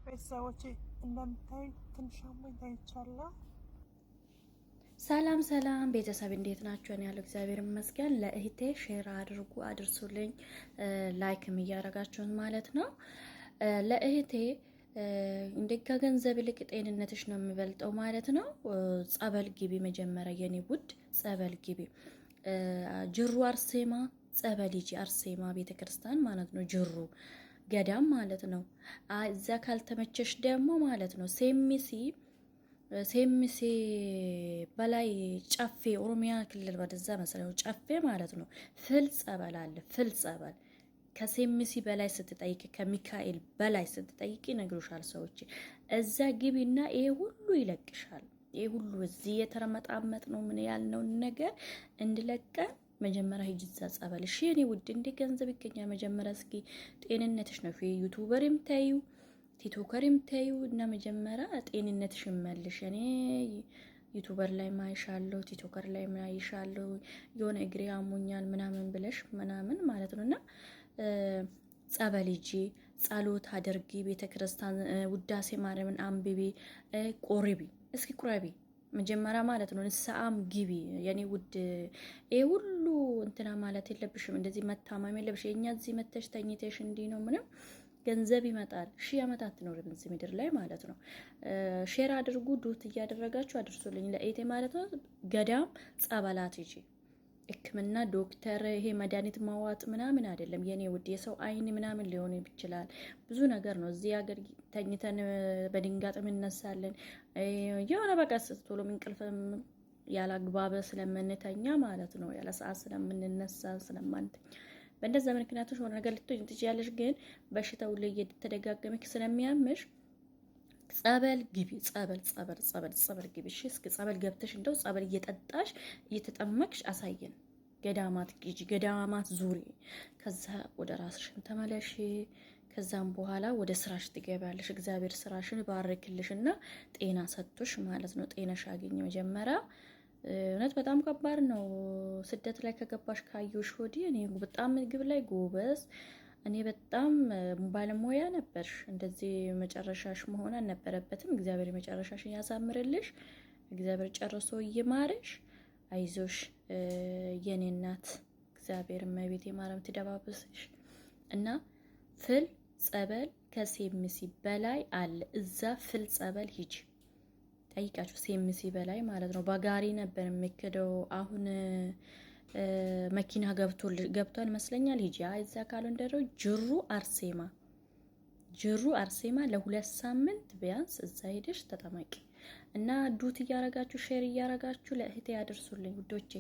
ቤተሰቦቼ እንደምታይ ትንሽ አሞኝ ተኝቻለሁ። ሰላም ሰላም ቤተሰብ እንዴት ናችሁ? እኔ ያለው እግዚአብሔር ይመስገን። ለእህቴ ሼር አድርጉ አድርሱልኝ፣ ላይክም እያደረጋችሁን ማለት ነው። ለእህቴ እንደ ከገንዘብ ይልቅ ጤንነትሽ ነው የሚበልጠው ማለት ነው። ጸበል ግቢ መጀመሪያ የኔ ውድ ጸበል ግቢ። ጅሩ አርሴማ ጸበል ሂጂ፣ አርሴማ ቤተክርስቲያን ማለት ነው። ጅሩ ገዳም ማለት ነው። እዛ ካልተመቸሽ ደግሞ ማለት ነው ሴሚሲ በላይ ጨፌ ኦሮሚያ ክልል ወደዛ መሰለው ጨፌ ማለት ነው። ፍል ጸበል አለ። ፍል ጸበል ከሴሚሲ በላይ ስትጠይቂ ከሚካኤል በላይ ስትጠይቂ ነግሮሻል ሰዎች። እዛ ግቢና ይሄ ሁሉ ይለቅሻል። ይሄ ሁሉ እዚህ የተረመጣመጥ ነው ምን ያልነውን ነገር እንድለቀን መጀመሪያ ሂጂ እዛ ጸበል። እሺ የኔ ውድ እንደ ገንዘብ ይገኛል። መጀመሪያ እስኪ ጤንነትሽ ነው ዩቲዩበርም ታዩ ቲክቶከርም ታዩ እና መጀመሪያ ጤንነትሽ መልሽ። እኔ ዩቲዩበር ላይ ማይሻለው ቲክቶከር ላይ ማይሻለው የሆነ እግሬ አሞኛል ምናምን ብለሽ ምናምን ማለት ነውና ጸበል ሂጂ፣ ጸሎት አድርጊ፣ ቤተክርስቲያን ውዳሴ ማርያምን አንብቢ፣ ቆርቢ። እስኪ ቁረቢ መጀመሪያ ማለት ነው። ንስሐም ግቢ የኔ ውድ። ይሄ ሁሉ እንትና ማለት የለብሽም፣ እንደዚህ መታማም የለብሽ። የኛ እዚህ መተሽ ተኝተሽ እንዲ ነው ምንም ገንዘብ ይመጣል። ሺህ ዓመታት ትኖር በዚህ ምድር ላይ ማለት ነው። ሼር አድርጉ፣ ዱት እያደረጋችሁ አድርሱልኝ ለእቴ ማለት ነው። ገዳም ጸበላት ሂጂ። ሕክምና ዶክተር ይሄ መድኃኒት ማዋጥ ምናምን አይደለም የኔ ውድ። የሰው አይን ምናምን ሊሆን ይችላል ብዙ ነገር ነው። እዚህ ሀገር ተኝተን በድንጋጥም እንነሳለን። የሆነ በቃ ቶሎ እንቅልፍ ያላግባበ ስለምንተኛ ማለት ነው። ያለ ሰዓት ስለምንነሳ ስለማንተኛ በእንደዛ ምክንያቶች ሆነ ነገር ልትሆኝ ትችያለሽ። ግን በሽታው ላይ እየተደጋገመች ስለሚያምሽ ጸበል ግቢ። ጸበል ግቢ። እሺ እስኪ ጸበል ገብተሽ እንደው ጸበል እየጠጣሽ እየተጠመቅሽ አሳየን። ገዳማት ግጂ፣ ገዳማት ዙሪ። ከዛ ወደ ራስሽን ተመለሽ። ከዛም በኋላ ወደ ስራሽ ትገቢያለሽ። እግዚአብሔር ስራሽን ባርክልሽና ጤና ሰጥቶሽ ማለት ነው። ጤናሽ አገኘ መጀመሪያ። እውነት በጣም ከባድ ነው። ስደት ላይ ከገባሽ ካዩሽ ወዲህ እኔ በጣም ምግብ ላይ ጎበዝ፣ እኔ በጣም ባለሙያ ነበርሽ። እንደዚህ መጨረሻሽ መሆን አልነበረበትም። እግዚአብሔር መጨረሻሽን ያሳምርልሽ። እግዚአብሔር ጨርሶ ይማርሽ። አይዞሽ የኔ እናት። እግዚአብሔር እመቤቴ ማርያም ትደባብስሽ እና ፍል ጸበል ከሴምሲ በላይ አለ። እዛ ፍል ጸበል ሂጂ ጠይቃችሁ። ሴምሲ በላይ ማለት ነው። በጋሪ ነበር የሚከደው። አሁን መኪና ገብቷል ይመስለኛል። ሂጂ እዛ ካሎንደረው ጅሩ አርሴማ ለ2 ሳምንት ቢያንስ እዛ ሄደሽ ተጠመቂ እና ዱት እያረጋችሁ ሼር እያረጋችሁ ለእህቴ ያደርሱልኝ ውዶቼ።